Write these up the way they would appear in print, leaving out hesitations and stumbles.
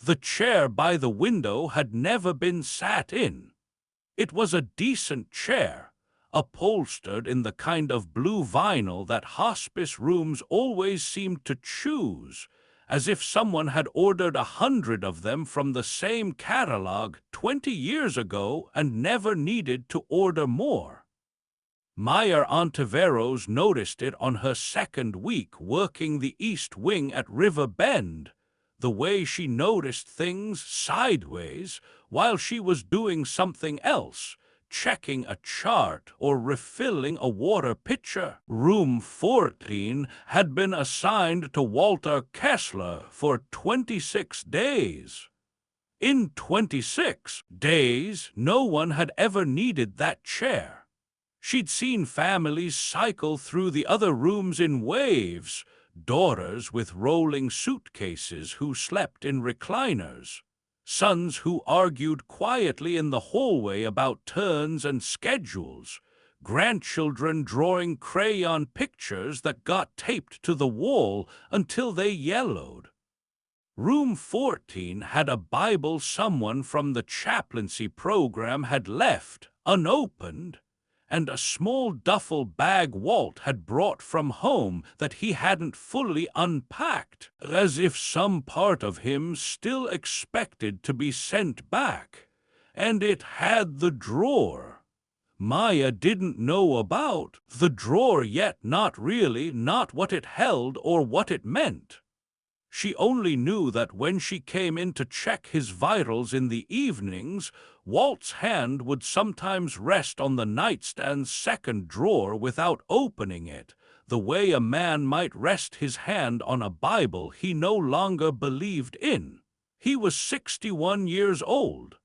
The chair by the window had never been sat in. It was a decent chair, upholstered in the kind of blue vinyl that hospice rooms always seemed to choose, as if someone had ordered 100 of them from the same catalog 20 years ago and never needed to order more. Maya Ontiveros noticed it on her second week working the East Wing at River Bend, the way she noticed things sideways while she was doing something else, checking a chart or refilling a water pitcher. Room 14 had been assigned to Walt Kessler for 26 days. In 26 days, no one had ever needed that chair. She'd seen families cycle through the other rooms in waves, daughters with rolling suitcases who slept in recliners, sons who argued quietly in the hallway about turns and schedules, grandchildren drawing crayon pictures that got taped to the wall until they yellowed. Room 14 had a Bible someone from the chaplaincy program had left unopened, and a small duffel bag Walt had brought from home that he hadn't fully unpacked, as if some part of him still expected to be sent back. And it had the drawer. Maya didn't know about the drawer yet, not really, not what it held or what it meant. She only knew that when she came in to check his vitals in the evenings, Walt's hand would sometimes rest on the nightstand's second drawer without opening it, the way a man might rest his hand on a Bible he no longer believed in. He was 61 years old.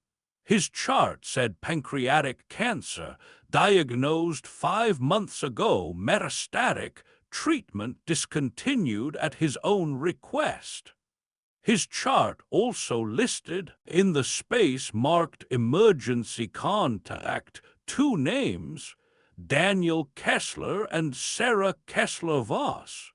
His chart said pancreatic cancer, diagnosed 5 months ago, metastatic, treatment discontinued at his own request. His chart also listed, in the space marked emergency contact, 2 names, Daniel Kessler and Sarah Kessler-Voss.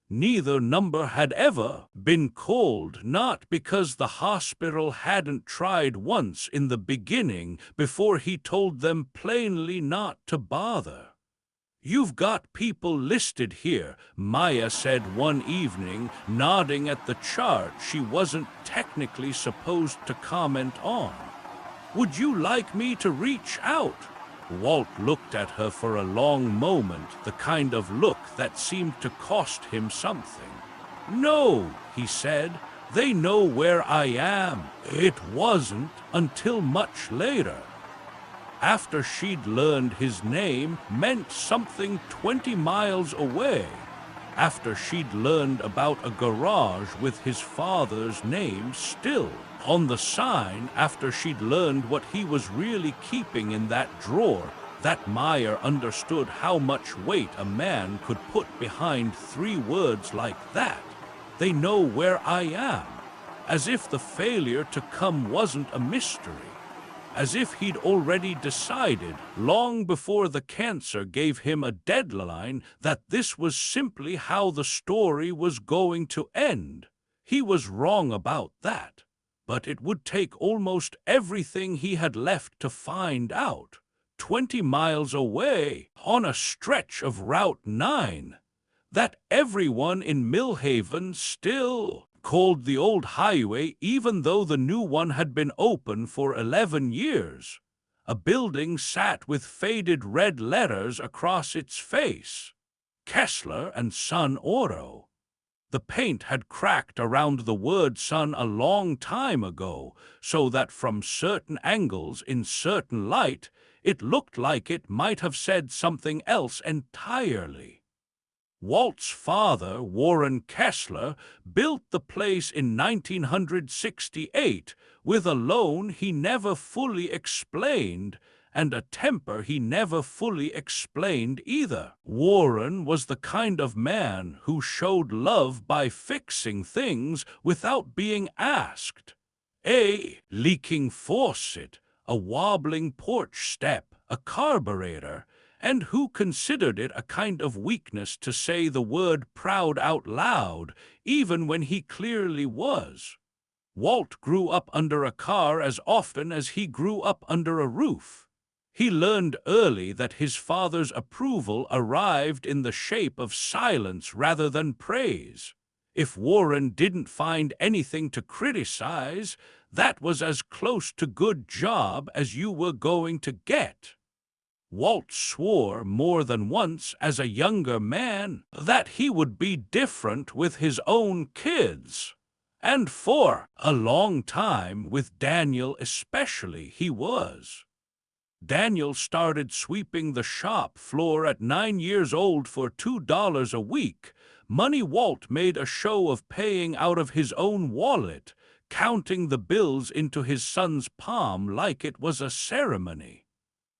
Neither number had ever been called, not because the hospital hadn't tried once in the beginning before he told them plainly not to bother. "You've got people listed here," Maya said one evening, nodding at the chart she wasn't technically supposed to comment on. "Would you like me to reach out?" Walt looked at her for a long moment, the kind of look that seemed to cost him something. "No," he said, "they know where I am." It wasn't until much later, after she'd learned his name meant something 20 miles away, after she'd learned about a garage with his father's name still on the sign, after she'd learned what he was really keeping in that drawer, that Meyer understood how much weight a man could put behind 3 words like that. They know where I am, as if the failure to come wasn't a mystery. As if he'd already decided, long before the cancer gave him a deadline, that this was simply how the story was going to end. He was wrong about that, but it would take almost everything he had left to find out. 20 miles away, on a stretch of Route 9, that everyone in Millhaven still called the old highway, even though the new one had been open for 11 years. A building sat with faded red letters across its face. Kessler and Son Auto. The paint had cracked around the word son a long time ago, so that from certain angles in certain light, it looked like it might have said something else entirely. Walt's father, Warren Kessler, built the place in 1968 with a loan he never fully explained and a temper he never fully explained either. Warren was the kind of man who showed love by fixing things without being asked. A leaking faucet, a wobbling porch step, a carburetor, and who considered it a kind of weakness to say the word proud out loud, even when he clearly was. Walt grew up under a car as often as he grew up under a roof. He learned early that his father's approval arrived in the shape of silence rather than praise. If Warren didn't find anything to criticize, that was as close to good job as you were going to get. Walt swore more than once as a younger man that he would be different with his own kids. And for a long time, with Daniel especially, he was. Daniel started sweeping the shop floor at 9 years old for $2 a week, money Walt made a show of paying out of his own wallet, counting the bills into his son's palm like it was a ceremony.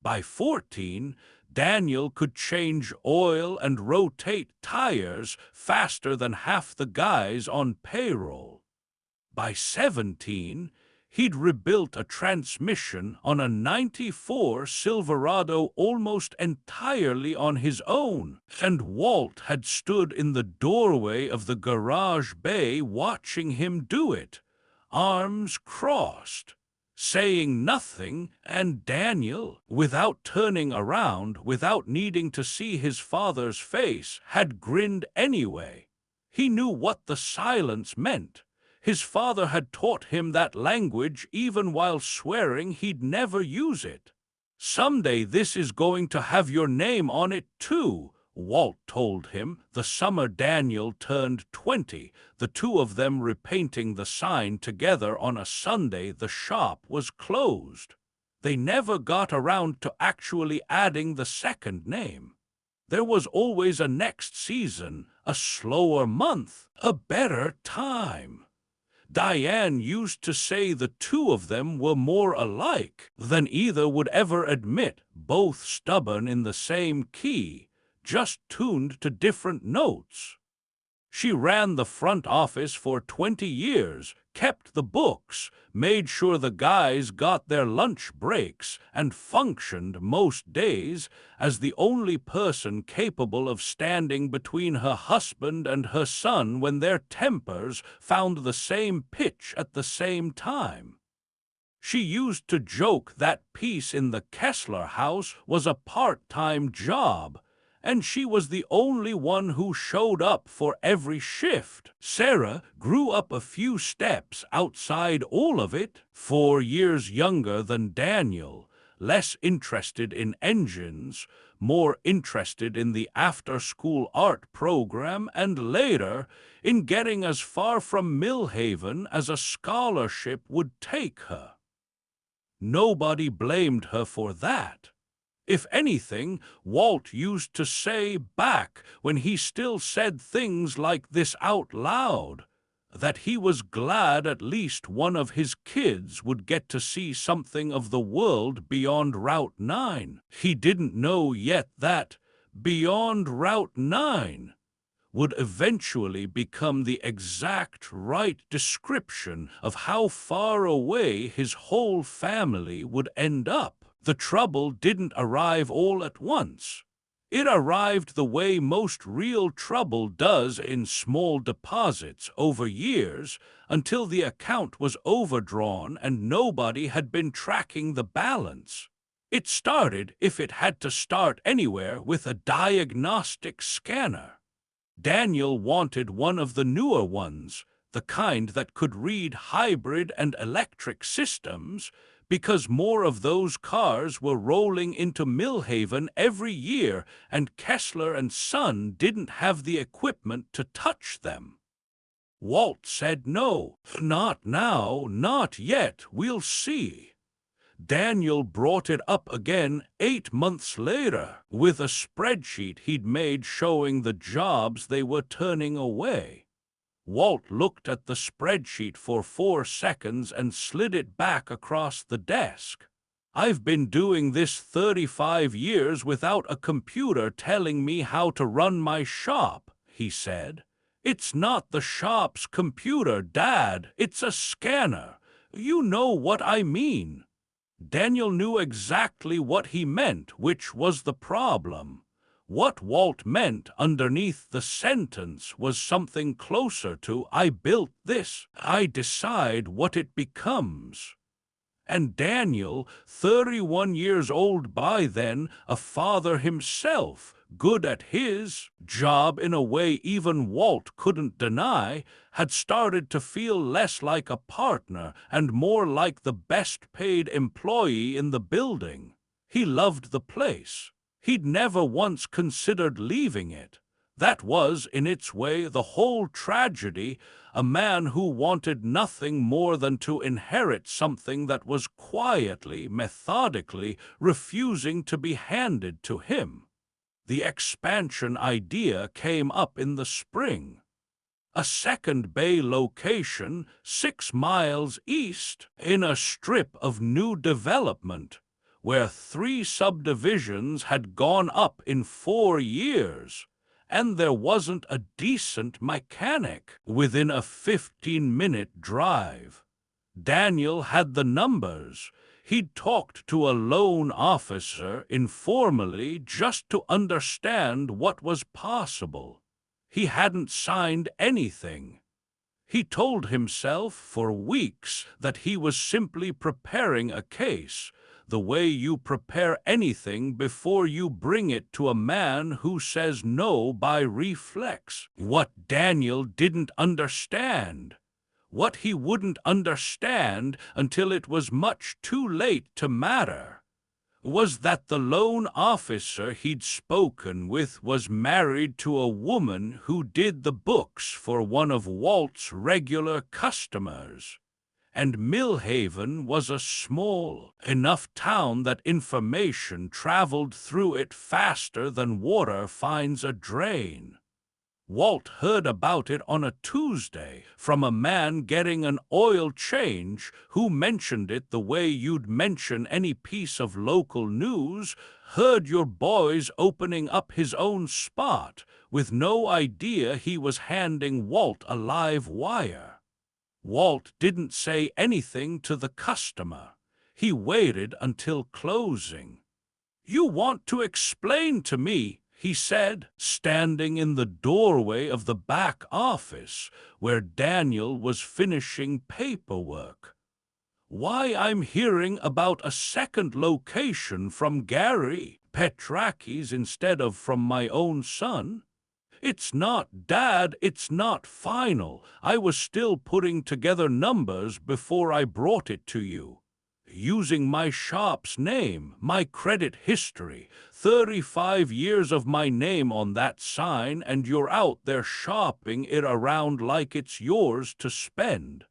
By 14, Daniel could change oil and rotate tires faster than half the guys on payroll. By 17, he'd rebuilt a transmission on a '94 Silverado almost entirely on his own, and Walt had stood in the doorway of the garage bay watching him do it, arms crossed, saying nothing, and Daniel, without turning around, without needing to see his father's face, had grinned anyway. He knew what the silence meant. His father had taught him that language even while swearing he'd never use it. "Someday this is going to have your name on it too," Walt told him the summer Daniel turned 20, the two of them repainting the sign together on a Sunday the shop was closed. They never got around to actually adding the second name. There was always a next season, a slower month, a better time. Diane used to say the two of them were more alike than either would ever admit, both stubborn in the same key, just tuned to different notes. She ran the front office for 20 years, kept the books, made sure the guys got their lunch breaks, and functioned most days as the only person capable of standing between her husband and her son when their tempers found the same pitch at the same time. She used to joke that peace in the Kessler house was a part-time job, and she was the only one who showed up for every shift. Sarah grew up a few steps outside all of it, 4 years younger than Daniel, less interested in engines, more interested in the after-school art program, and later in getting as far from Millhaven as a scholarship would take her. Nobody blamed her for that. If anything, Walt used to say back when he still said things like this out loud, that he was glad at least one of his kids would get to see something of the world beyond Route 9. He didn't know yet that beyond Route 9 would eventually become the exact right description of how far away his whole family would end up. The trouble didn't arrive all at once. It arrived the way most real trouble does, in small deposits over years, until the account was overdrawn and nobody had been tracking the balance. It started, if it had to start anywhere, with a diagnostic scanner. Daniel wanted one of the newer ones, the kind that could read hybrid and electric systems, because more of those cars were rolling into Millhaven every year, and Kessler and Son didn't have the equipment to touch them. Walt said no, not now, not yet, we'll see. Daniel brought it up again 8 months later, with a spreadsheet he'd made showing the jobs they were turning away. Walt looked at the spreadsheet for 4 seconds and slid it back across the desk. "I've been doing this 35 years without a computer telling me how to run my shop," he said. "It's not the shop's computer, Dad, it's a scanner. You know what I mean." Daniel knew exactly what he meant, which was the problem. What Walt meant underneath the sentence was something closer to, "I built this, I decide what it becomes." And Daniel, 31 years old by then, a father himself, good at his job in a way even Walt couldn't deny, had started to feel less like a partner and more like the best-paid employee in the building. He loved the place. He'd never once considered leaving it. That was, in its way, the whole tragedy, a man who wanted nothing more than to inherit something that was quietly, methodically, refusing to be handed to him. The expansion idea came up in the spring. A second bay location, 6 miles east, in a strip of new development, where 3 subdivisions had gone up in 4 years, and there wasn't a decent mechanic within a 15-minute drive. Daniel had the numbers. He'd talked to a loan officer informally just to understand what was possible. He hadn't signed anything. He told himself for weeks that he was simply preparing a case, the way you prepare anything before you bring it to a man who says no by reflex. What Daniel didn't understand, what he wouldn't understand until it was much too late to matter, was that the loan officer he'd spoken with was married to a woman who did the books for one of Walt's regular customers. And Millhaven was a small enough town that information traveled through it faster than water finds a drain. Walt heard about it on a Tuesday from a man getting an oil change who mentioned it the way you'd mention any piece of local news, heard your boy's opening up his own spot, with no idea he was handing Walt a live wire. Walt didn't say anything to the customer. He waited until closing. "You want to explain to me," he said, standing in the doorway of the back office where Daniel was finishing paperwork, "why I'm hearing about a second location from Gary Petrakis instead of from my own son? It's not, Dad, it's not final. I was still putting together numbers before I brought it to you. Using my shop's name, my credit history, 35 years of my name on that sign, and you're out there shopping it around like it's yours to spend.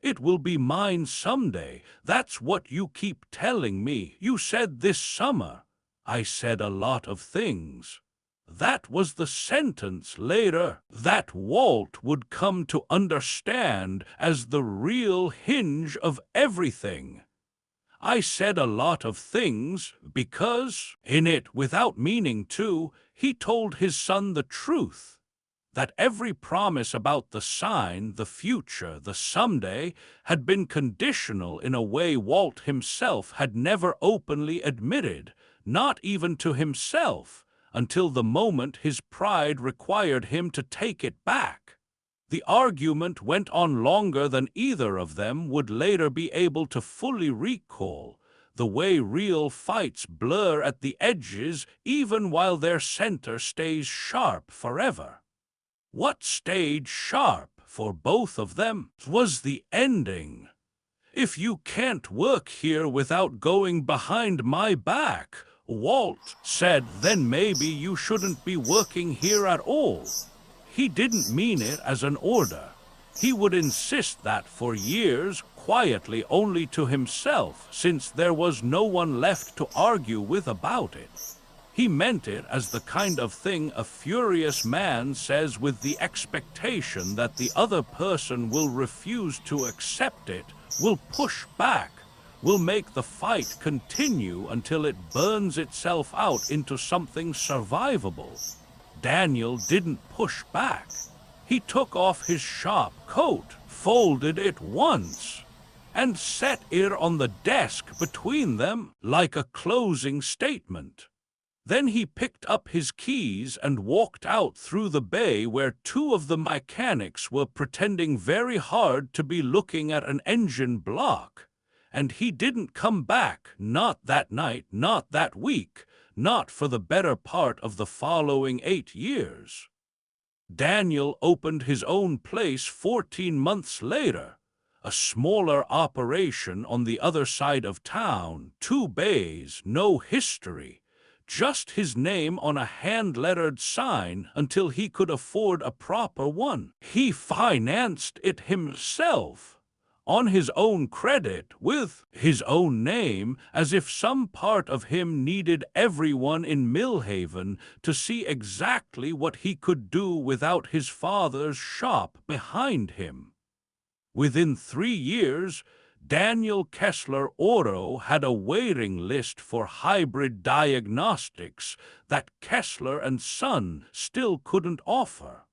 It will be mine someday. That's what you keep telling me. You said this summer." I said a lot of things. That was the sentence later that Walt would come to understand as the real hinge of everything. I said a lot of things because, in it, without meaning to, he told his son the truth. That every promise about the sign, the future, the someday, had been conditional in a way Walt himself had never openly admitted, not even to himself, until the moment his pride required him to take it back. The argument went on longer than either of them would later be able to fully recall, the way real fights blur at the edges even while their center stays sharp forever. What stayed sharp for both of them was the ending. "If you can't work here without going behind my back," Walt said, "then maybe you shouldn't be working here at all." He didn't mean it as an order. He would insist that for years, quietly only to himself, since there was no one left to argue with about it. He meant it as the kind of thing a furious man says with the expectation that the other person will refuse to accept it, will push back, will make the fight continue until it burns itself out into something survivable. Daniel didn't push back. He took off his shop coat, folded it once, and set it on the desk between them like a closing statement. Then he picked up his keys and walked out through the bay where two of the mechanics were pretending very hard to be looking at an engine block. And he didn't come back, not that night, not that week, not for the better part of the following 8 years. Daniel opened his own place 14 months later, a smaller operation on the other side of town, 2 bays, no history, just his name on a hand-lettered sign until he could afford a proper one. He financed it himself, on his own credit, with his own name, as if some part of him needed everyone in Millhaven to see exactly what he could do without his father's shop behind him. Within 3 years, Daniel Kessler Auto had a waiting list for hybrid diagnostics that Kessler and Son still couldn't offer.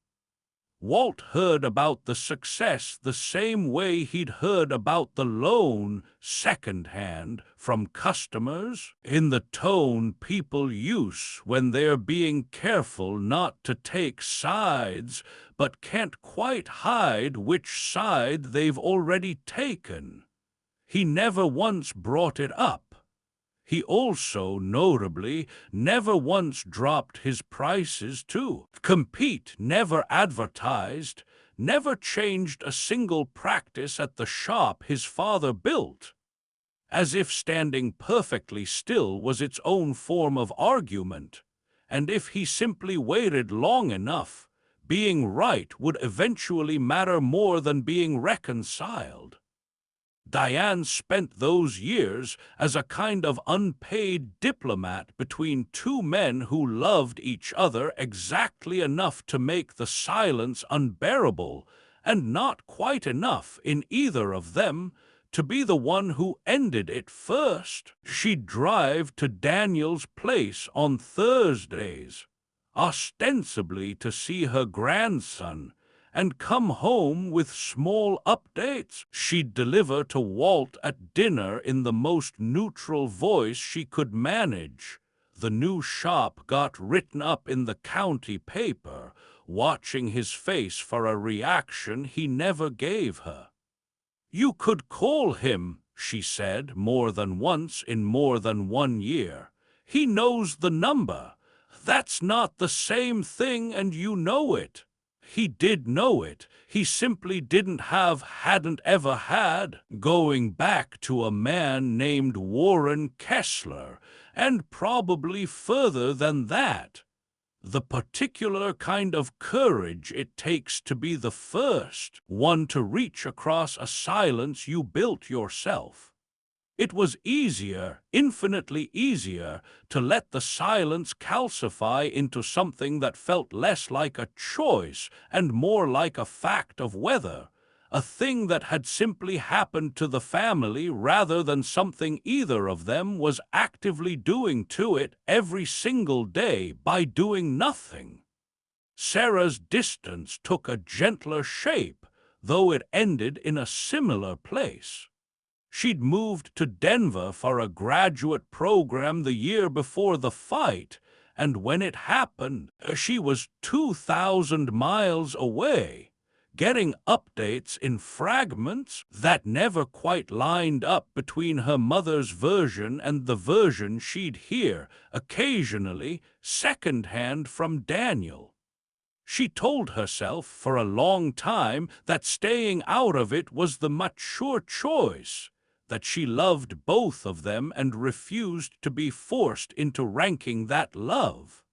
Walt heard about the success the same way he'd heard about the loan, second-hand, from customers, in the tone people use when they're being careful not to take sides, but can't quite hide which side they've already taken. He never once brought it up. He also, notably, never once dropped his prices to compete, never advertised, never changed a single practice at the shop his father built, as if standing perfectly still was its own form of argument, and if he simply waited long enough, being right would eventually matter more than being reconciled. Diane spent those years as a kind of unpaid diplomat between 2 men who loved each other exactly enough to make the silence unbearable, and not quite enough in either of them to be the one who ended it first. She'd drive to Daniel's place on Thursdays, ostensibly to see her grandson, and come home with small updates she'd deliver to Walt at dinner in the most neutral voice she could manage. The new shop got written up in the county paper, watching his face for a reaction he never gave her. "You could call him," she said more than once in more than 1 year. "He knows the number. That's not the same thing, and you know it." He did know it, he simply hadn't ever had, going back to a man named Warren Kessler, and probably further than that. The particular kind of courage it takes to be the first one to reach across a silence you built yourself. It was easier, infinitely easier, to let the silence calcify into something that felt less like a choice and more like a fact of weather, a thing that had simply happened to the family rather than something either of them was actively doing to it every single day by doing nothing. Sarah's distance took a gentler shape, though it ended in a similar place. She'd moved to Denver for a graduate program the year before the fight, and when it happened, she was 2,000 miles away, getting updates in fragments that never quite lined up between her mother's version and the version she'd hear, occasionally, second-hand from Daniel. She told herself for a long time that staying out of it was the mature choice, that she loved both of them and refused to be forced into ranking that love.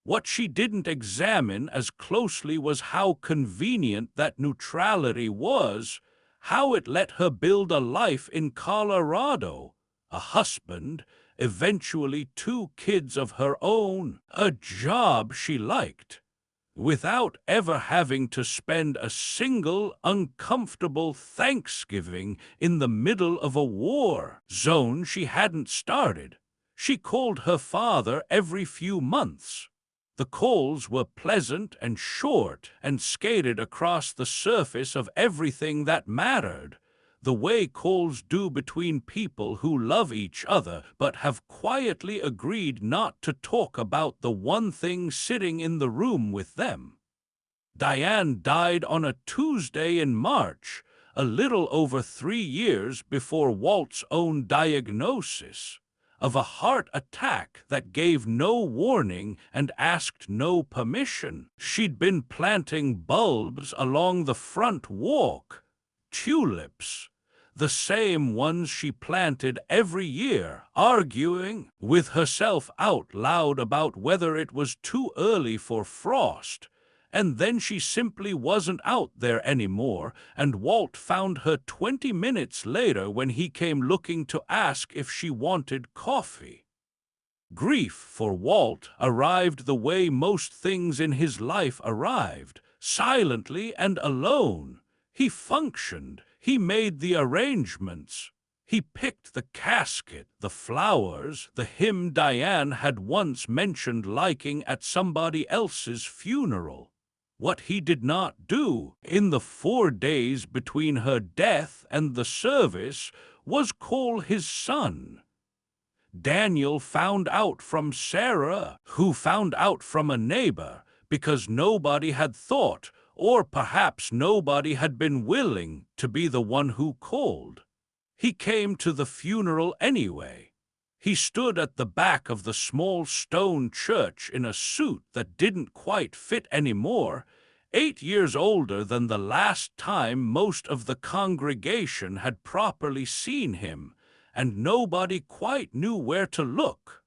What she didn't examine as closely was how convenient that neutrality was, how it let her build a life in Colorado, a husband, eventually 2 kids of her own, a job she liked, without ever having to spend a single uncomfortable Thanksgiving in the middle of a war zone she hadn't started. She called her father every few months. The calls were pleasant and short and skated across the surface of everything that mattered. the way calls do between people who love each other but have quietly agreed not to talk about the one thing sitting in the room with them. Diane died on a Tuesday in March, a little over 3 years before Walt's own diagnosis, of a heart attack that gave no warning and asked no permission. She'd been planting bulbs along the front walk, tulips, the same ones she planted every year, arguing with herself out loud about whether it was too early for frost. And then she simply wasn't out there anymore, and Walt found her 20 minutes later when he came looking to ask if she wanted coffee. Grief for Walt arrived the way most things in his life arrived, silently and alone. He functioned, he made the arrangements. He picked the casket, the flowers, the hymn Diane had once mentioned liking at somebody else's funeral. What he did not do in the 4 days between her death and the service was call his son. Daniel found out from Sarah, who found out from a neighbor, because nobody had thought, or perhaps nobody had been willing to be the one who called. He came to the funeral anyway. He stood at the back of the small stone church in a suit that didn't quite fit anymore, 8 years older than the last time most of the congregation had properly seen him, and nobody quite knew where to look.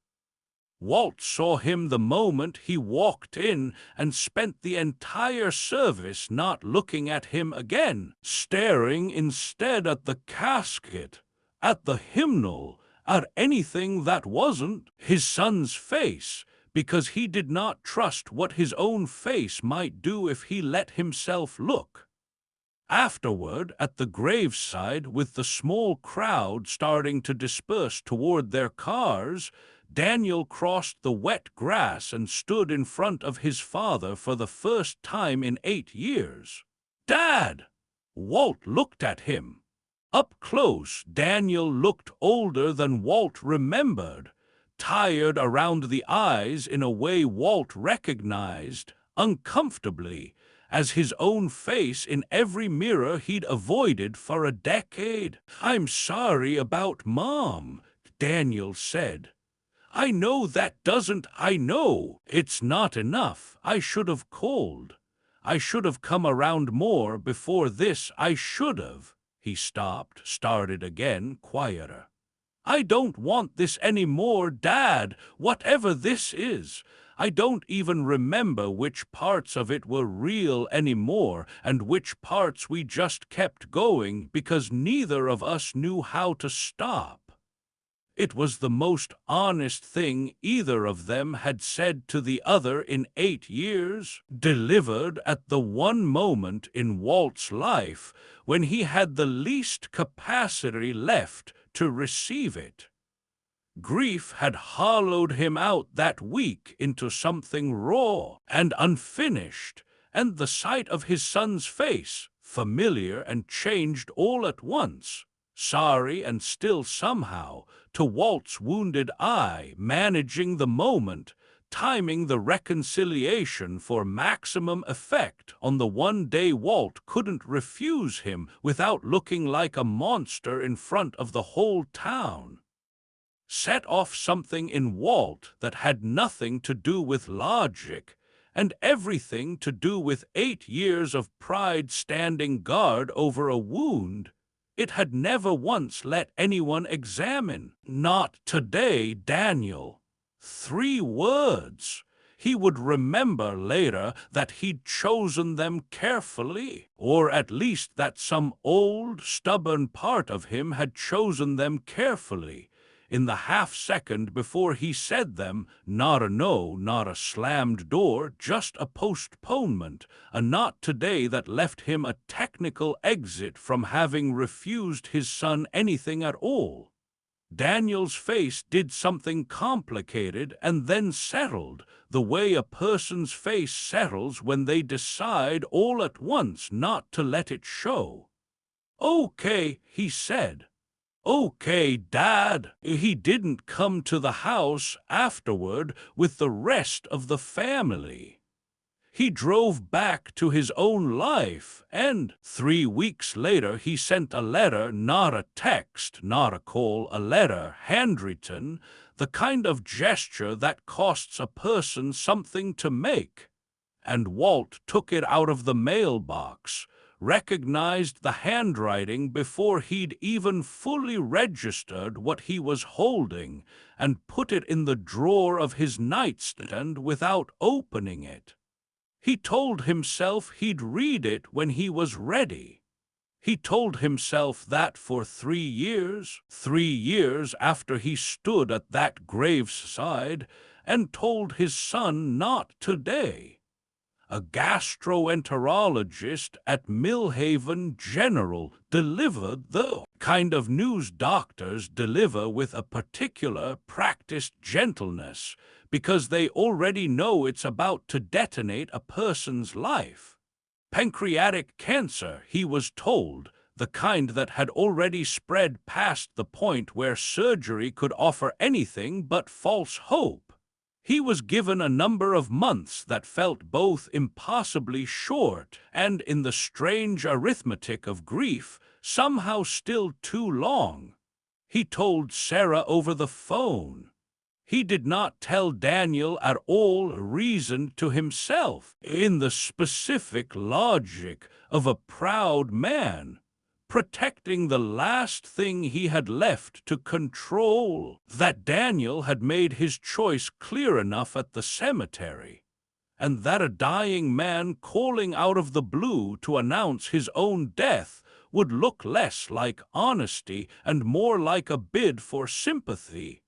Walt saw him the moment he walked in and spent the entire service not looking at him again, staring instead at the casket, at the hymnal, at anything that wasn't his son's face, because he did not trust what his own face might do if he let himself look. Afterward, at the graveside, with the small crowd starting to disperse toward their cars, Daniel crossed the wet grass and stood in front of his father for the first time in 8 years. "Dad!" Walt looked at him. Up close, Daniel looked older than Walt remembered, tired around the eyes in a way Walt recognized, uncomfortably, as his own face in every mirror he'd avoided for a decade. "I'm sorry about Mom," Daniel said. "I know it's not enough. I should have called. I should have come around more before this. I should have." He stopped, started again, quieter. "I don't want this any more, Dad, whatever this is. I don't even remember which parts of it were real anymore and which parts we just kept going because neither of us knew how to stop." It was the most honest thing either of them had said to the other in 8 years, delivered at the one moment in Walt's life when he had the least capacity left to receive it. Grief had hollowed him out that week into something raw and unfinished, and the sight of his son's face, familiar and changed all at once, sorry and still somehow, to Walt's wounded eye, managing the moment, timing the reconciliation for maximum effect on the one day Walt couldn't refuse him without looking like a monster in front of the whole town. Set off something in Walt that had nothing to do with logic and everything to do with 8 years of pride standing guard over a wound it had never once let anyone examine. "Not today, Daniel." 3 words. He would remember later that he'd chosen them carefully, or at least that some old, stubborn part of him had chosen them carefully. In the half-second before he said them, not a no, not a slammed door, just a postponement, a not today that left him a technical exit from having refused his son anything at all. Daniel's face did something complicated and then settled, the way a person's face settles when they decide all at once not to let it show. "Okay," he said. "Okay, Dad." He didn't come to the house afterward with the rest of the family. He drove back to his own life, and 3 weeks later he sent a letter, not a text, not a call, a letter, handwritten, the kind of gesture that costs a person something to make. And Walt took it out of the mailbox, recognized the handwriting before he'd even fully registered what he was holding, and put it in the drawer of his nightstand without opening it. He told himself he'd read it when he was ready. He told himself that for 3 years after he stood at that grave's side, and told his son not today. A gastroenterologist at Millhaven General delivered the kind of news doctors deliver with a particular practiced gentleness, because they already know it's about to detonate a person's life. Pancreatic cancer, he was told, the kind that had already spread past the point where surgery could offer anything but false hope. He was given a number of months that felt both impossibly short and, in the strange arithmetic of grief, somehow still too long. He told Sarah over the phone. He did not tell Daniel at all, reasoned to himself, in the specific logic of a proud man, protecting the last thing he had left to control, that Daniel had made his choice clear enough at the cemetery, and that a dying man calling out of the blue to announce his own death would look less like honesty and more like a bid for sympathy,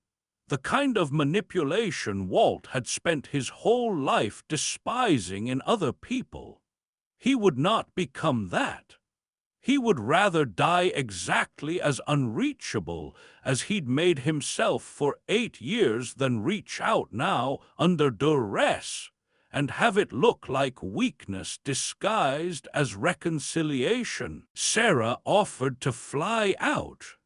the kind of manipulation Walt had spent his whole life despising in other people. He would not become that. He would rather die exactly as unreachable as he'd made himself for 8 years than reach out now under duress and have it look like weakness disguised as reconciliation. Sarah offered to fly out.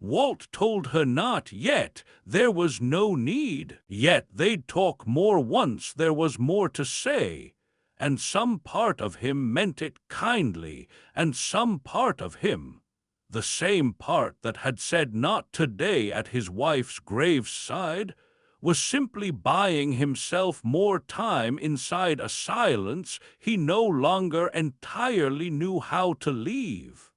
Walt told her not yet, there was no need, yet they'd talk more once there was more to say. And some part of him meant it kindly, and some part of him, the same part that had said not today at his wife's graveside, was simply buying himself more time inside a silence he no longer entirely knew how to leave.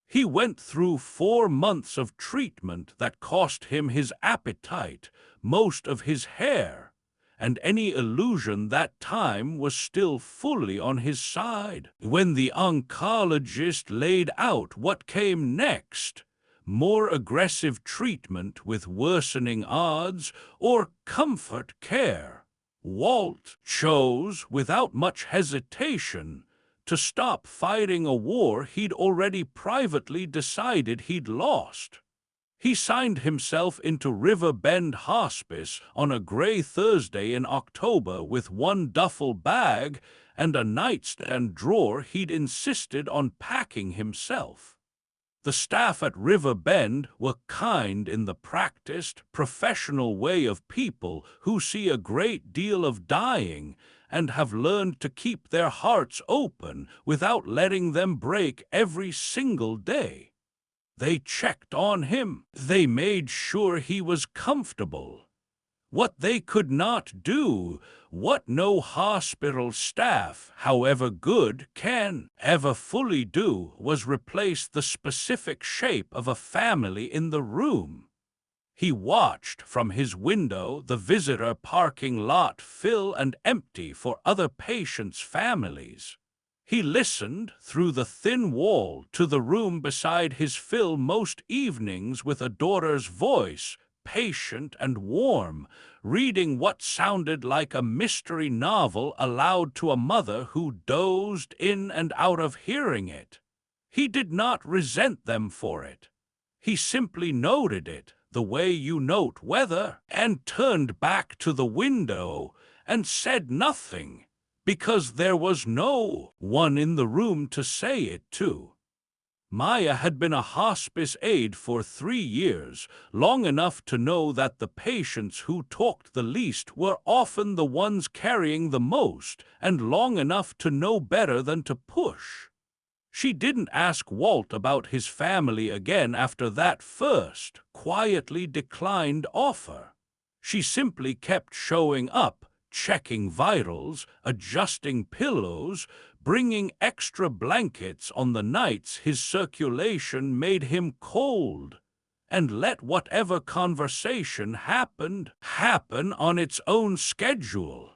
He went through 4 months of treatment that cost him his appetite, most of his hair, and any illusion that time was still fully on his side. When the oncologist laid out what came next, more aggressive treatment with worsening odds or comfort care, Walt chose, without much hesitation, to stop fighting a war he'd already privately decided he'd lost. He signed himself into River Bend Hospice on a gray Thursday in October with 1 duffel bag and a nightstand drawer he'd insisted on packing himself. The staff at River Bend were kind in the practiced, professional way of people who see a great deal of dying and have learned to keep their hearts open without letting them break every single day. They checked on him. They made sure he was comfortable. What they could not do, what no hospital staff, however good, can ever fully do, was replace the specific shape of a family in the room. He watched from his window the visitor parking lot fill and empty for other patients' families. He listened through the thin wall to the room beside his fill most evenings with a daughter's voice, patient and warm, reading what sounded like a mystery novel aloud to a mother who dozed in and out of hearing it. He did not resent them for it. He simply noted it, the way you note weather, and turned back to the window and said nothing, because there was no one in the room to say it to. Maya had been a hospice aide for 3 years, long enough to know that the patients who talked the least were often the ones carrying the most, and long enough to know better than to push. She didn't ask Walt about his family again after that first, quietly declined offer. She simply kept showing up, checking vitals, adjusting pillows, bringing extra blankets on the nights his circulation made him cold, and let whatever conversation happen on its own schedule.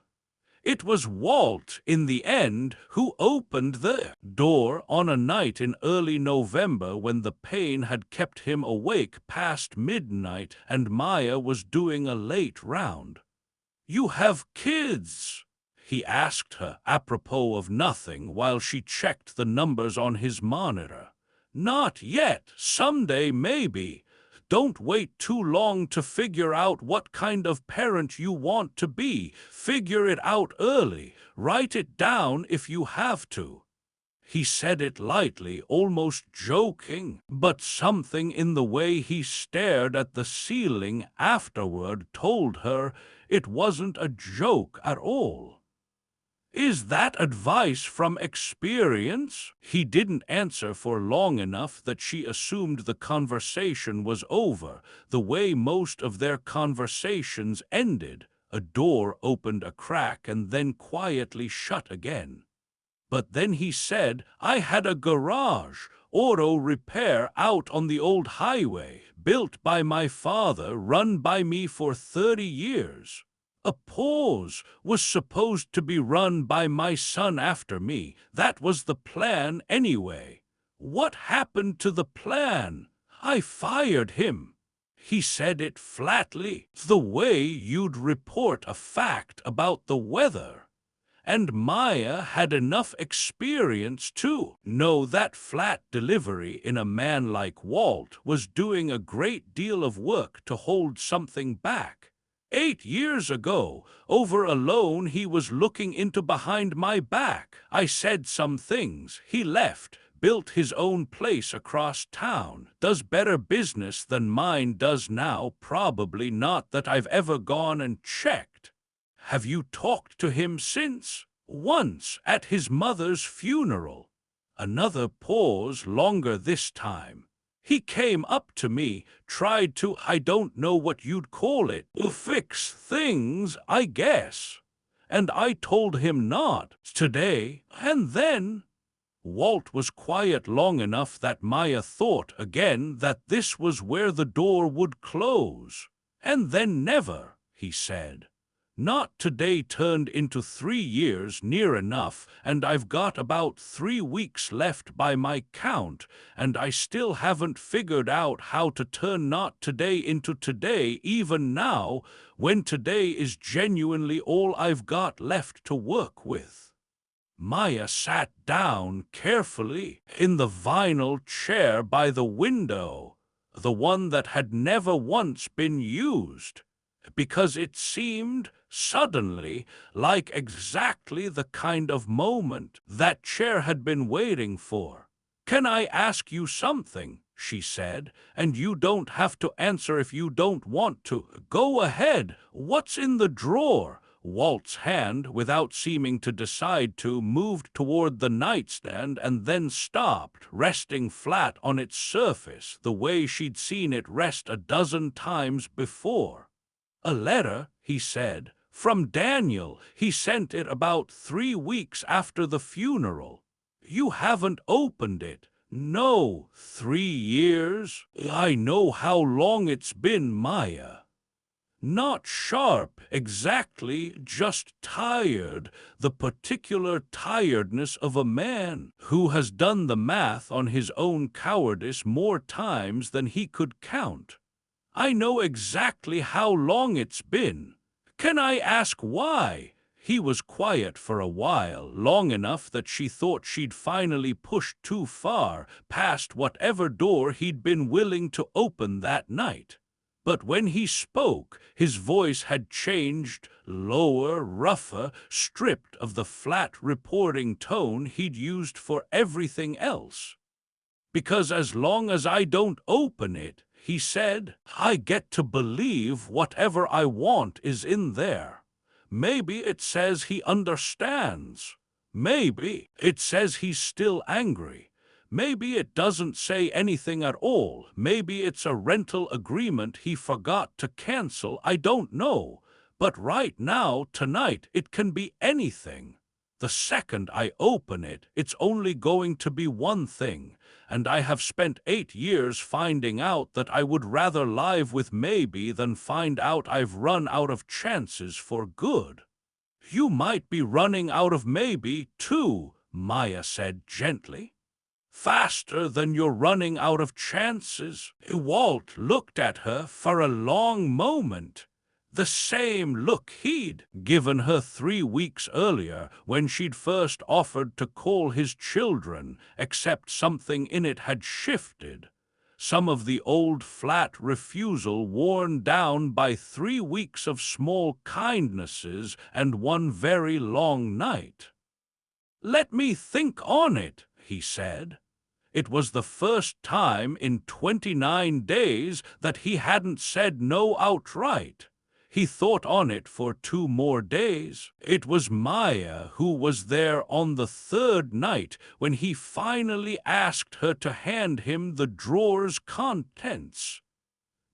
It was Walt, in the end, who opened the door on a night in early November when the pain had kept him awake past midnight and Maya was doing a late round. "You have kids?" he asked her, apropos of nothing, while she checked the numbers on his monitor. "Not yet. Someday, maybe. Don't wait too long to figure out what kind of parent you want to be. Figure it out early. Write it down if you have to." He said it lightly, almost joking, but something in the way he stared at the ceiling afterward told her it wasn't a joke at all. "Is that advice from experience?" He didn't answer for long enough that she assumed the conversation was over, the way most of their conversations ended. A door opened a crack and then quietly shut again. But then he said, "I had a garage, auto repair out on the old highway, built by my father, run by me for 30 years. A pause was supposed to be run by my son after me. That was the plan anyway. What happened to the plan? I fired him." He said it flatly, the way you'd report a fact about the weather. And Maya had enough experience to know that flat delivery in a man like Walt was doing a great deal of work to hold something back. 8 years ago, over a loan he was looking into behind my back. I said some things. He left, built his own place across town, does better business than mine does now. Probably not that I've ever gone and checked. Have you talked to him since? Once, at his mother's funeral. Another pause, longer this time. He came up to me, tried to, I don't know what you'd call it, fix things, I guess. And I told him not today, and then... Walt was quiet long enough that Maya thought again that this was where the door would close. "And then never," he said. "Not today." Turned into 3 years, near enough, and I've got about 3 weeks left by my count, and I still haven't figured out how to turn not today into today, even now, when today is genuinely all I've got left to work with." Maya sat down carefully in the vinyl chair by the window, the one that had never once been used, because it seemed, suddenly, like exactly the kind of moment that chair had been waiting for. "Can I ask you something?" she said, "and you don't have to answer if you don't want to. Go ahead. What's in the drawer?" Walt's hand, without seeming to decide to, moved toward the nightstand and then stopped, resting flat on its surface, the way she'd seen it rest a dozen times before. "A letter," he said, "from Daniel. He sent it about 3 weeks after the funeral. You haven't opened it?" "No, 3 years. I know how long it's been, Maya." Not sharp, exactly, just tired, the particular tiredness of a man who has done the math on his own cowardice more times than he could count. "I know exactly how long it's been. Can I ask why?" He was quiet for a while, long enough that she thought she'd finally pushed too far, past whatever door he'd been willing to open that night. But when he spoke, his voice had changed, lower, rougher, stripped of the flat reporting tone he'd used for everything else. Because as long as I don't open it, he said, I get to believe whatever I want is in there. Maybe it says he understands. Maybe it says he's still angry. Maybe it doesn't say anything at all. Maybe it's a rental agreement he forgot to cancel. I don't know. But right now, tonight, it can be anything. The second I open it, it's only going to be one thing, and I have spent 8 years finding out that I would rather live with maybe than find out I've run out of chances for good. You might be running out of maybe, too, Maya said gently. Faster than you're running out of chances. Walt looked at her for a long moment. The same look he'd given her 3 weeks earlier when she'd first offered to call his children, except something in it had shifted. Some of the old flat refusal worn down by 3 weeks of small kindnesses and one very long night. Let me think on it, he said. It was the first time in 29 days that he hadn't said no outright. He thought on it for 2 more days. It was Maya who was there on the 3rd night when he finally asked her to hand him the drawer's contents.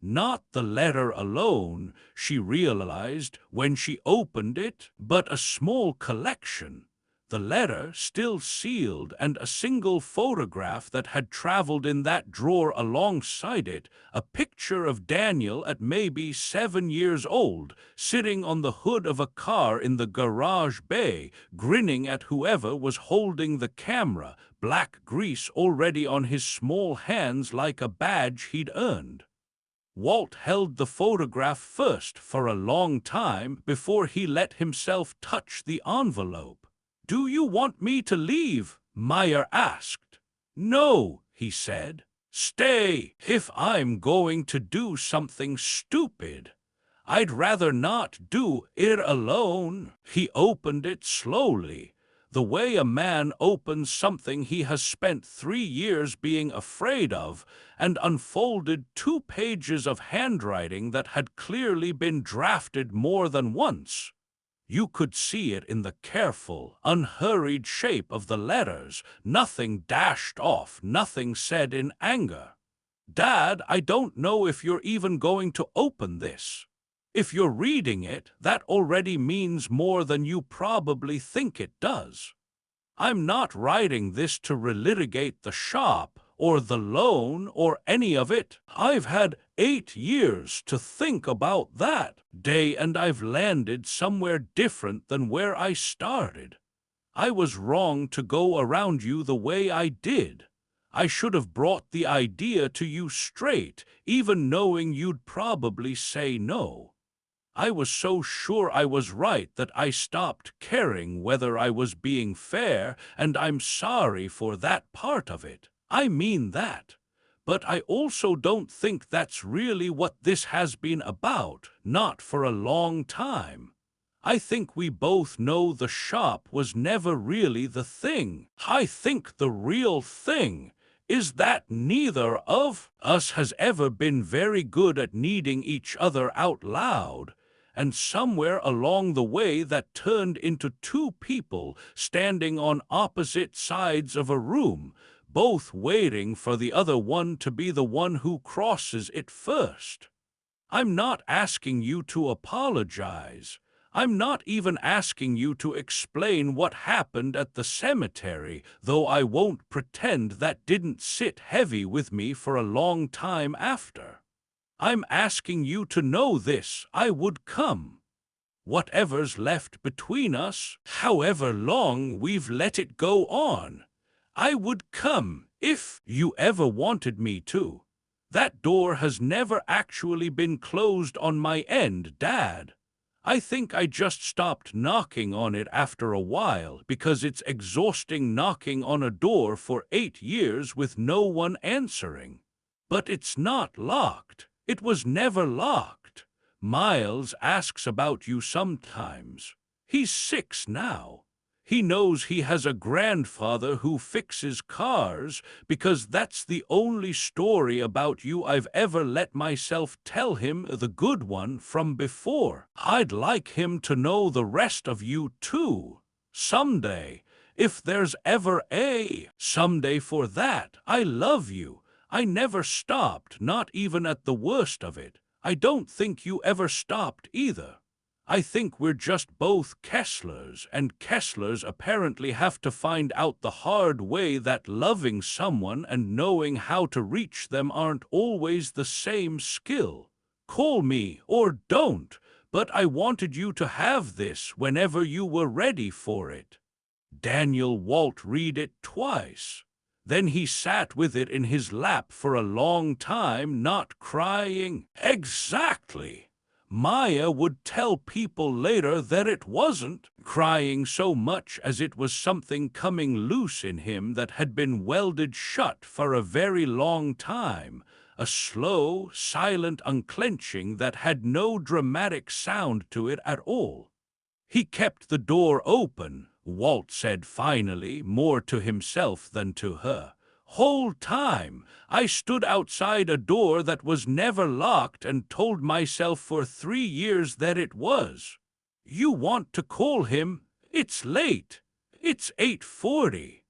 Not the letter alone, she realized when she opened it, but a small collection. The letter still sealed and a single photograph that had traveled in that drawer alongside it, a picture of Daniel at maybe 7 years old, sitting on the hood of a car in the garage bay, grinning at whoever was holding the camera, black grease already on his small hands like a badge he'd earned. Walt held the photograph first for a long time before he let himself touch the envelope. Do you want me to leave? Meyer asked. No, he said. Stay. If I'm going to do something stupid, I'd rather not do it alone. He opened it slowly, the way a man opens something he has spent 3 years being afraid of, and unfolded 2 pages of handwriting that had clearly been drafted more than once. You could see it in the careful, unhurried shape of the letters, nothing dashed off, nothing said in anger. Dad, I don't know if you're even going to open this. If you're reading it, that already means more than you probably think it does. I'm not writing this to relitigate the shop, or the loan, or any of it. I've had 8 years to think about that day, and I've landed somewhere different than where I started. I was wrong to go around you the way I did. I should have brought the idea to you straight, even knowing you'd probably say no. I was so sure I was right that I stopped caring whether I was being fair, and I'm sorry for that part of it. I mean that. But I also don't think that's really what this has been about, not for a long time. I think we both know the shop was never really the thing. I think the real thing is that neither of us has ever been very good at needing each other out loud, and somewhere along the way that turned into 2 people standing on opposite sides of a room, both waiting for the other one to be the one who crosses it first. I'm not asking you to apologize. I'm not even asking you to explain what happened at the cemetery, though I won't pretend that didn't sit heavy with me for a long time after. I'm asking you to know this: I would come. Whatever's left between us, however long we've let it go on, I would come if you ever wanted me to. That door has never actually been closed on my end, Dad. I think I just stopped knocking on it after a while because it's exhausting knocking on a door for 8 years with no one answering. But it's not locked. It was never locked. Miles asks about you sometimes. He's 6 now. He knows he has a grandfather who fixes cars, because that's the only story about you I've ever let myself tell him, the good one from before. I'd like him to know the rest of you too, someday, if there's ever a someday for that. I love you. I never stopped, not even at the worst of it. I don't think you ever stopped either. I think we're just both Kesslers, and Kesslers apparently have to find out the hard way that loving someone and knowing how to reach them aren't always the same skill. Call me or don't, but I wanted you to have this whenever you were ready for it. Daniel Walt read it twice. Then he sat with it in his lap for a long time, not crying. Exactly. Maya would tell people later that it wasn't crying so much as it was something coming loose in him that had been welded shut for a very long time, a slow, silent unclenching that had no dramatic sound to it at all. He kept the door open, Walt said finally, more to himself than to her. Whole time, I stood outside a door that was never locked and told myself for 3 years that it was. You want to call him? It's late. It's 8:40.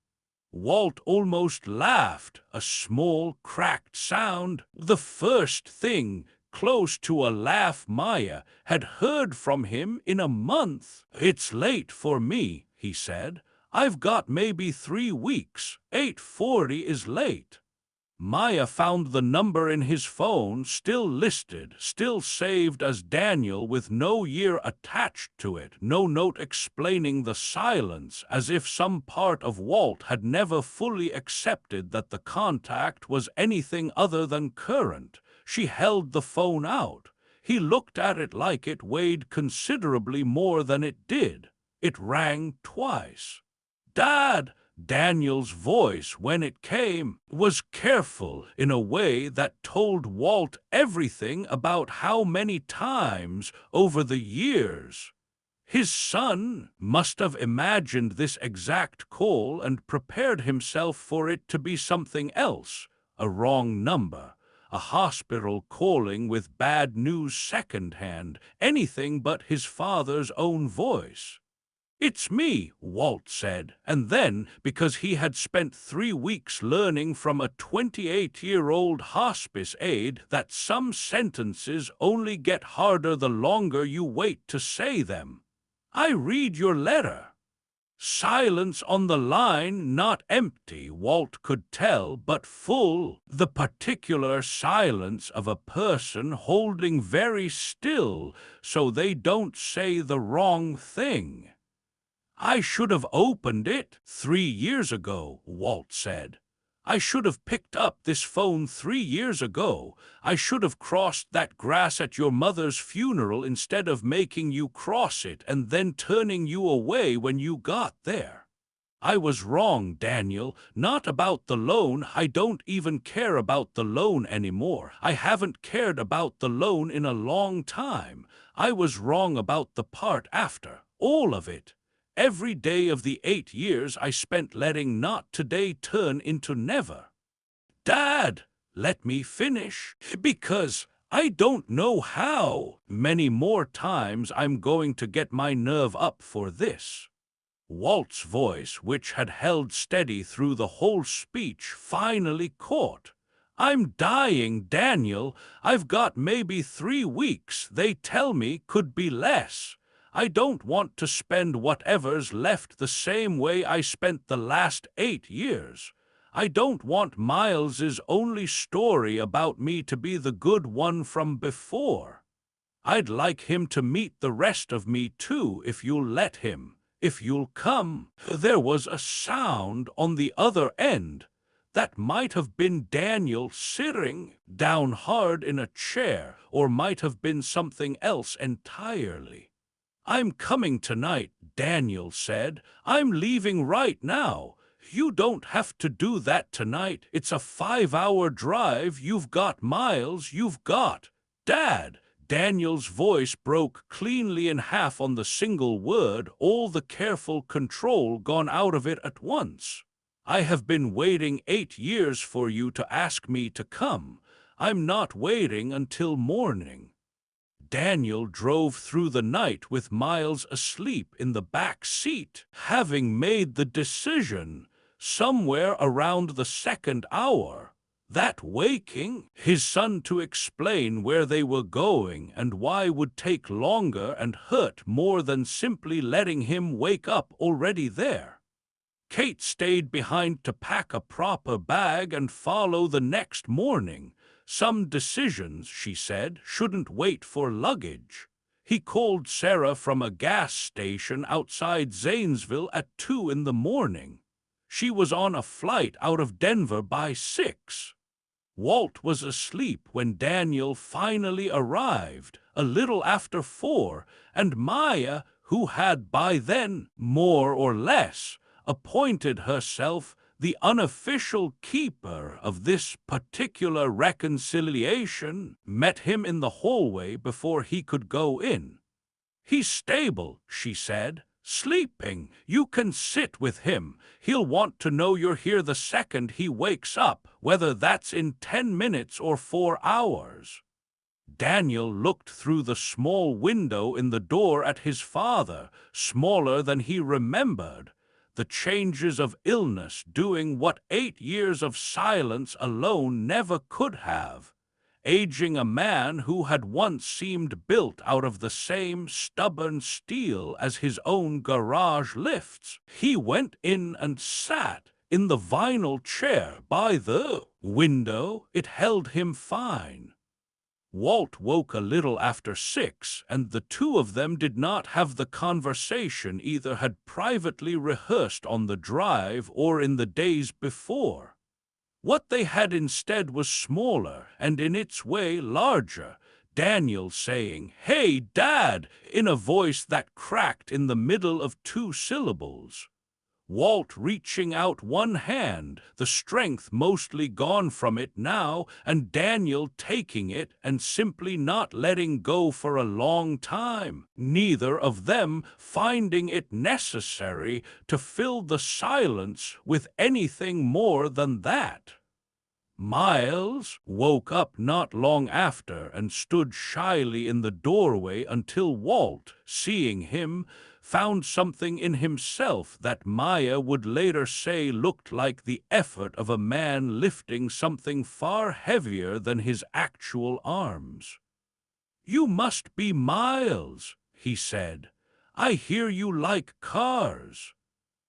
Walt almost laughed, a small, cracked sound, the first thing close to a laugh Maya had heard from him in a month. It's late for me, he said. I've got maybe 3 weeks. 8:40 is late. Maya found the number in his phone, still listed, still saved as Daniel with no year attached to it, no note explaining the silence, as if some part of Walt had never fully accepted that the contact was anything other than current. She held the phone out. He looked at it like it weighed considerably more than it did. It rang twice. Dad! Daniel's voice, when it came, was careful in a way that told Walt everything about how many times over the years his son must have imagined this exact call and prepared himself for it to be something else, a wrong number, a hospital calling with bad news secondhand, anything but his father's own voice. It's me, Walt said, and then, because he had spent 3 weeks learning from a 28-year-old hospice aide that some sentences only get harder the longer you wait to say them. I read your letter. Silence on the line, not empty, Walt could tell, but full, the particular silence of a person holding very still so they don't say the wrong thing. I should have opened it 3 years ago, Walt said. I should have picked up this phone 3 years ago. I should have crossed that grass at your mother's funeral instead of making you cross it and then turning you away when you got there. I was wrong, Daniel, not about the loan. I don't even care about the loan anymore. I haven't cared about the loan in a long time. I was wrong about the part after, all of it. Every day of the 8 years I spent letting not today turn into never. Dad, let me finish, because I don't know how many more times I'm going to get my nerve up for this. Walt's voice, which had held steady through the whole speech, finally caught. I'm dying, Daniel. I've got maybe 3 weeks. They tell me could be less. I don't want to spend whatever's left the same way I spent the last 8 years. I don't want Miles's only story about me to be the good one from before. I'd like him to meet the rest of me too, if you'll let him, if you'll come. There was a sound on the other end. That might have been Daniel sitting down hard in a chair, or might have been something else entirely. I'm coming tonight, Daniel said. I'm leaving right now. You don't have to do that tonight. It's a 5-hour drive. You've got Miles. You've got... Dad! Daniel's voice broke cleanly in half on the single word, all the careful control gone out of it at once. "I have been waiting 8 years for you to ask me to come. I'm not waiting until morning." Daniel drove through the night with Miles asleep in the back seat, having made the decision somewhere around the second hour that waking his son to explain where they were going and why would take longer and hurt more than simply letting him wake up already there. Kate stayed behind to pack a proper bag and follow the next morning. Some decisions, she said, shouldn't wait for luggage. He called Sarah from a gas station outside Zanesville at 2 in the morning. She was on a flight out of Denver by 6. Walt was asleep when Daniel finally arrived, a little after 4, and Maya, who had by then, more or less, appointed herself the unofficial keeper of this particular reconciliation, met him in the hallway before he could go in. "He's stable," she said. "Sleeping. You can sit with him. He'll want to know you're here the second he wakes up, whether that's in 10 minutes or 4 hours. Daniel looked through the small window in the door at his father, smaller than he remembered. The changes of illness doing what 8 years of silence alone never could have. Aging a man who had once seemed built out of the same stubborn steel as his own garage lifts. He went in and sat in the vinyl chair by the window. It held him fine. Walt woke a little after 6, and the two of them did not have the conversation either had privately rehearsed on the drive or in the days before. What they had instead was smaller and in its way larger. Daniel saying, "Hey, Dad," in a voice that cracked in the middle of 2 syllables. Walt reaching out one hand, the strength mostly gone from it now, and Daniel taking it and simply not letting go for a long time, neither of them finding it necessary to fill the silence with anything more than that. Miles woke up not long after and stood shyly in the doorway until Walt, seeing him, found something in himself that Maya would later say looked like the effort of a man lifting something far heavier than his actual arms. "You must be Miles," he said. "I hear you like cars."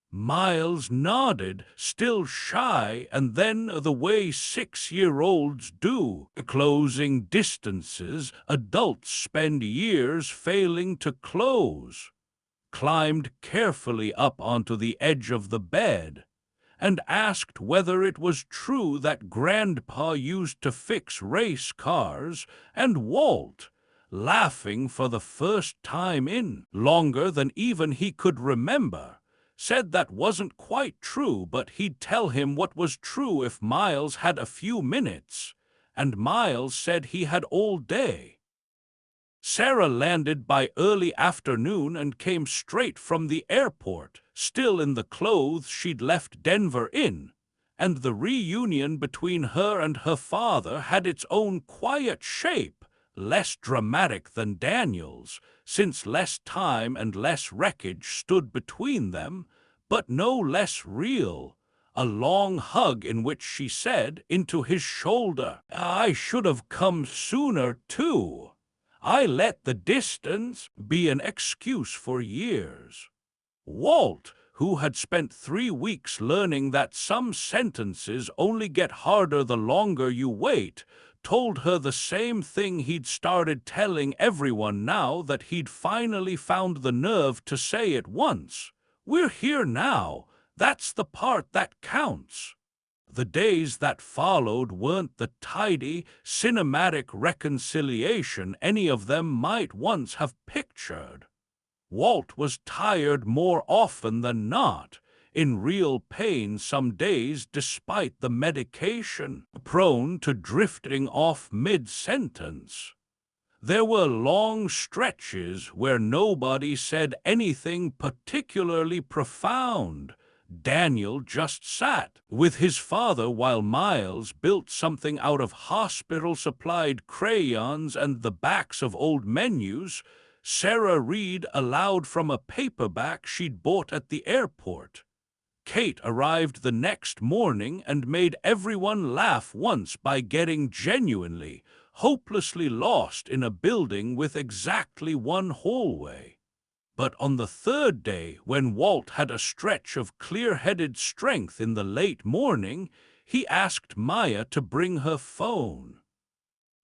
Miles nodded, still shy, and then the way 6-year-olds do, closing distances adults spend years failing to close. Climbed carefully up onto the edge of the bed, and asked whether it was true that Grandpa used to fix race cars, and Walt, laughing for the first time in longer than even he could remember, said that wasn't quite true, but he'd tell him what was true if Miles had a few minutes, and Miles said he had all day. Sarah landed by early afternoon and came straight from the airport, still in the clothes she'd left Denver in, and the reunion between her and her father had its own quiet shape, less dramatic than Daniel's, since less time and less wreckage stood between them, but no less real. A long hug in which she said into his shoulder, "I should have come sooner, too. I let the distance be an excuse for years." Walt, who had spent 3 weeks learning that some sentences only get harder the longer you wait, told her the same thing he'd started telling everyone now that he'd finally found the nerve to say it once. "We're here now. That's the part that counts." The days that followed weren't the tidy, cinematic reconciliation any of them might once have pictured. Walt was tired more often than not, in real pain some days despite the medication, prone to drifting off mid-sentence. There were long stretches where nobody said anything particularly profound. Daniel just sat with his father while Miles built something out of hospital-supplied crayons and the backs of old menus. Sarah read aloud from a paperback she'd bought at the airport. Kate arrived the next morning and made everyone laugh once by getting genuinely, hopelessly lost in a building with exactly one hallway. But on the third day, when Walt had a stretch of clear-headed strength in the late morning, he asked Maya to bring her phone.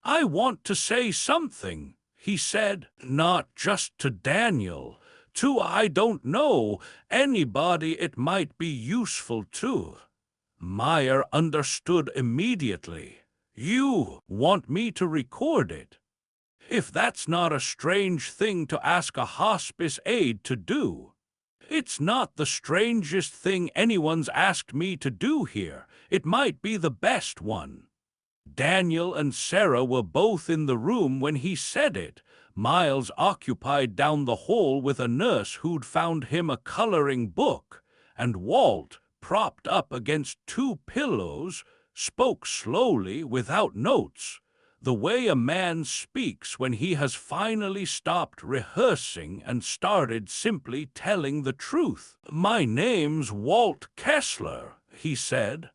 "I want to say something," he said, "not just to Daniel. To, I don't know, anybody it might be useful to." Maya understood immediately. "You want me to record it? If that's not a strange thing to ask a hospice aide to do." "It's not the strangest thing anyone's asked me to do here. It might be the best one." Daniel and Sarah were both in the room when he said it. Miles occupied down the hall with a nurse who'd found him a coloring book, and Walt, propped up against two pillows, spoke slowly without notes, the way a man speaks when he has finally stopped rehearsing and started simply telling the truth. "My name's Walt Kessler," he said.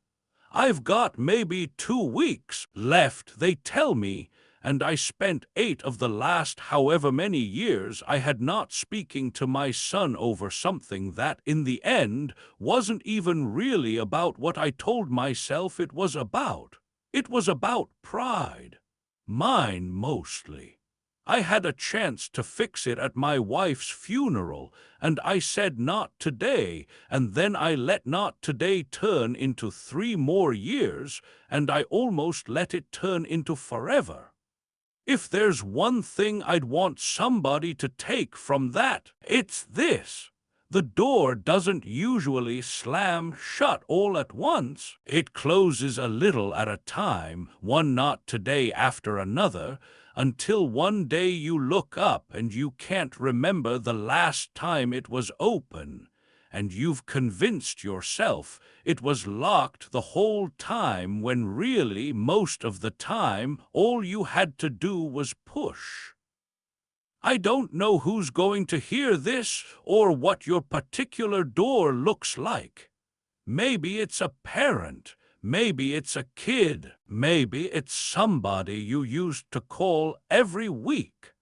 "I've got maybe 2 weeks left, they tell me, and I spent 8 of the last however many years I had not speaking to my son over something that, in the end, wasn't even really about what I told myself it was about. It was about pride. Mine, mostly. I had a chance to fix it at my wife's funeral, and I said not today, and then I let not today turn into 3 more years, and I almost let it turn into forever. If there's one thing I'd want somebody to take from that, it's this. The door doesn't usually slam shut all at once. It closes a little at a time, one knot today after another, until one day you look up and you can't remember the last time it was open, and you've convinced yourself it was locked the whole time when really, most of the time, all you had to do was push. I don't know who's going to hear this or what your particular door looks like. Maybe it's a parent, maybe it's a kid, maybe it's somebody you used to call every week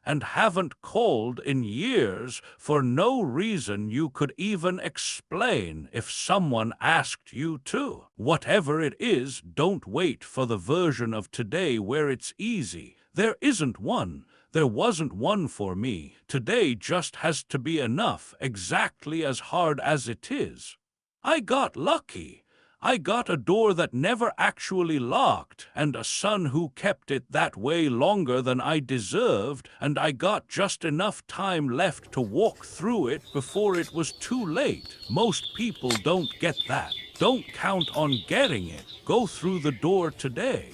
and haven't called in years for no reason you could even explain if someone asked you to. Whatever it is, don't wait for the version of today where it's easy. There isn't one. There wasn't one for me. Today just has to be enough, exactly as hard as it is. I got lucky. I got a door that never actually locked, and a son who kept it that way longer than I deserved, and I got just enough time left to walk through it before it was too late. Most people don't get that. Don't count on getting it. Go through the door today."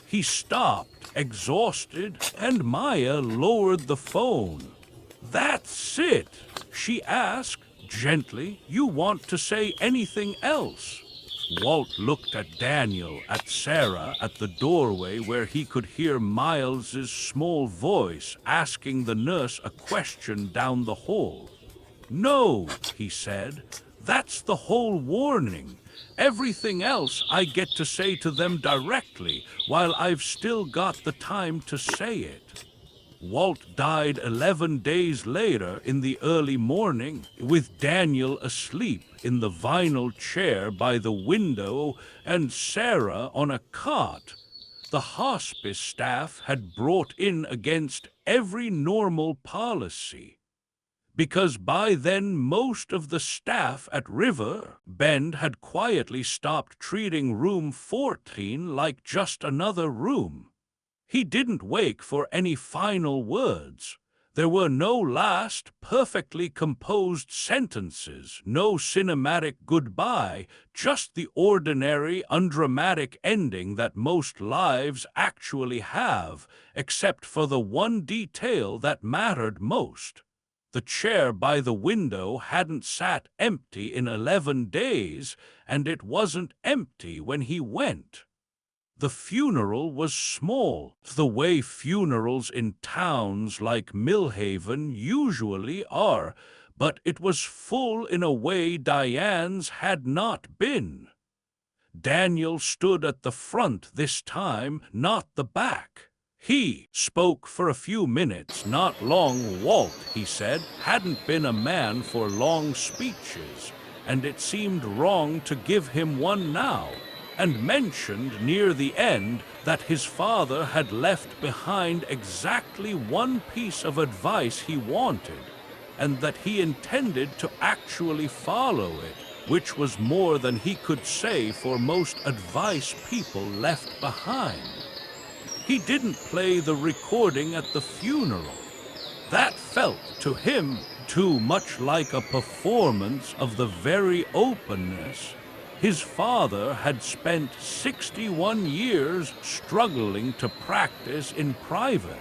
He stopped, exhausted, and Maya lowered the phone. "That's it?" she asked, gently. "You want to say anything else?" Walt looked at Daniel, at Sarah, at the doorway where he could hear Miles's small voice asking the nurse a question down the hall. "No," he said. "That's the whole warning. Everything else I get to say to them directly, while I've still got the time to say it." Walt died 11 days later in the early morning, with Daniel asleep in the vinyl chair by the window and Sarah on a cot. The hospice staff had brought in against every normal policy, because by then most of the staff at River Bend had quietly stopped treating room 14 like just another room. He didn't wake for any final words. There were no last, perfectly composed sentences, no cinematic goodbye, just the ordinary, undramatic ending that most lives actually have, except for the one detail that mattered most. The chair by the window hadn't sat empty in 11 days, and it wasn't empty when he went. The funeral was small, the way funerals in towns like Millhaven usually are, but it was full in a way Diane's had not been. Daniel stood at the front this time, not the back. He spoke for a few minutes, not long. Walt, he said, hadn't been a man for long speeches, and it seemed wrong to give him one now, and mentioned near the end that his father had left behind exactly one piece of advice he wanted, and that he intended to actually follow it, which was more than he could say for most advice people left behind. He didn't play the recording at the funeral. That felt to him too much like a performance of the very openness his father had spent 61 years struggling to practice in private.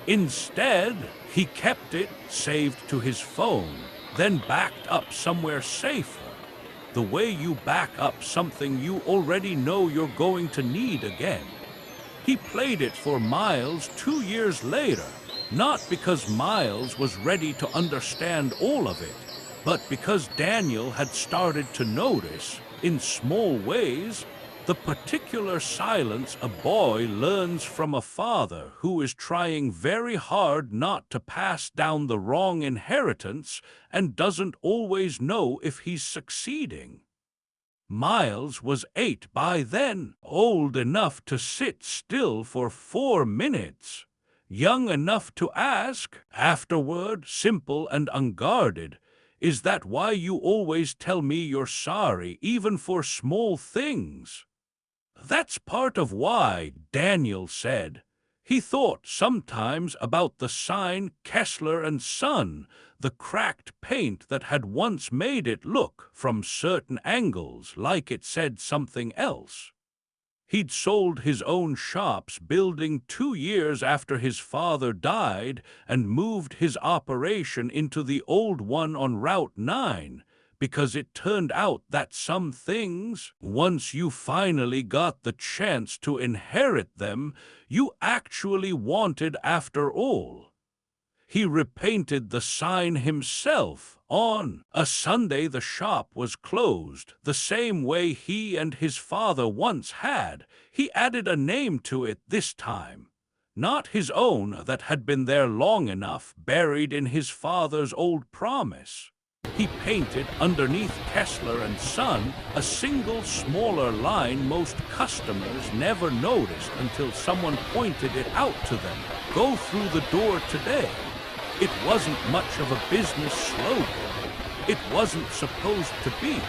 Instead, he kept it saved to his phone, then backed up somewhere safer, the way you back up something you already know you're going to need again. He played it for Miles 2 years later, not because Miles was ready to understand all of it, but because Daniel had started to notice, in small ways, the particular silence a boy learns from a father who is trying very hard not to pass down the wrong inheritance and doesn't always know if he's succeeding. Miles was 8 by then, old enough to sit still for 4 minutes, young enough to ask, afterward, simple and unguarded, "Is that why you always tell me you're sorry, even for small things?" That's part of why, Daniel said. He thought sometimes about the sign Kessler and Son, the cracked paint that had once made it look, from certain angles, like it said something else. He'd sold his own shop's building 2 years after his father died and moved his operation into the old one on Route 9, because it turned out that some things, once you finally got the chance to inherit them, you actually wanted after all. He repainted the sign himself. On a Sunday the shop was closed, the same way he and his father once had. He added a name to it this time, not his own that had been there long enough, buried in his father's old promise. He painted underneath Kessler and Son a single smaller line most customers never noticed until someone pointed it out to them. "Go through the door today." It wasn't much of a business slogan. It wasn't supposed to be.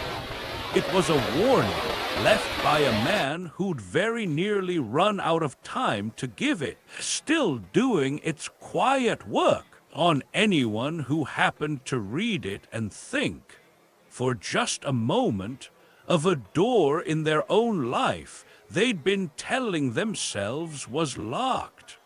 It was a warning left by a man who'd very nearly run out of time to give it, still doing its quiet work on anyone who happened to read it and think, for just a moment, of a door in their own life they'd been telling themselves was locked.